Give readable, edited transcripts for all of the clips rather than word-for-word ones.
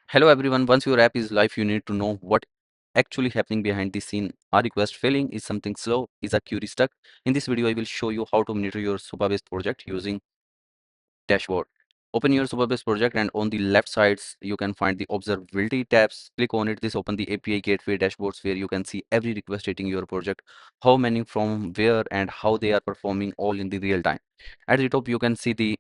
Hello everyone, once your app is live, you need to know what actually happening behind the scene. Are request failing? Is something slow? Is a query stuck? In this video, I will show you how to monitor your Supabase project using dashboard. Open your Supabase project and on the left sides, you can find the observability tabs. Click on it. This open the API gateway dashboards where you can see every request hitting your project, how many from where and how they are performing all in the real time. At the top, you can see the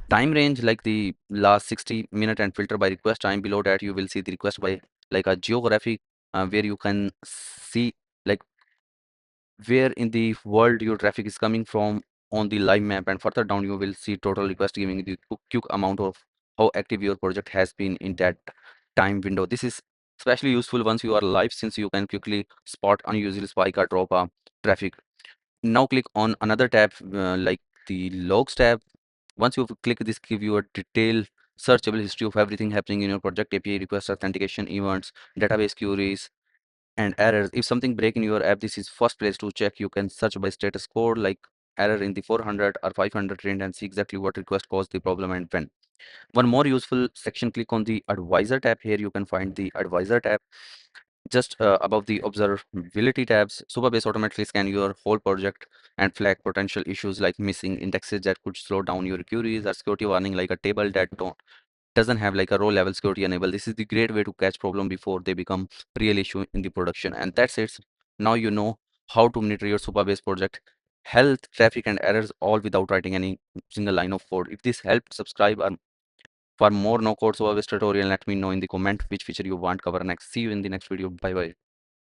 time range like the last 60 minute and filter by request time. Below that you will see the request by like a geographic where you can see like where in the world your traffic is coming from on the live map, and further down you will see total request giving the quick amount of how active your project has been in that time window. This is especially useful once you are live, since you can quickly spot unusual spike or drop traffic. Now click on another tab like the logs tab. Once you click this, give you a detailed searchable history of everything happening in your project: API requests, authentication events, database queries, and errors. If something break in your app, this is first place to check. You can search by status code like error in the 400 or 500 range and see exactly what request caused the problem and when. One more useful section, click on the advisor tab. Here you can find the advisor tab just above the observability tabs. Supabase automatically scan your whole project and flag potential issues like missing indexes that could slow down your queries, or security warning like a table that doesn't have like a row level security enable. This is the great way to catch problem before they become real issue in the production. And that's it. Now you know how to monitor your Supabase project health, traffic, and errors all without writing any single line of code. If this helped, subscribe for more no code Supabase tutorial. Let me know in the comment which feature you want cover next. See you in the next video. Bye bye.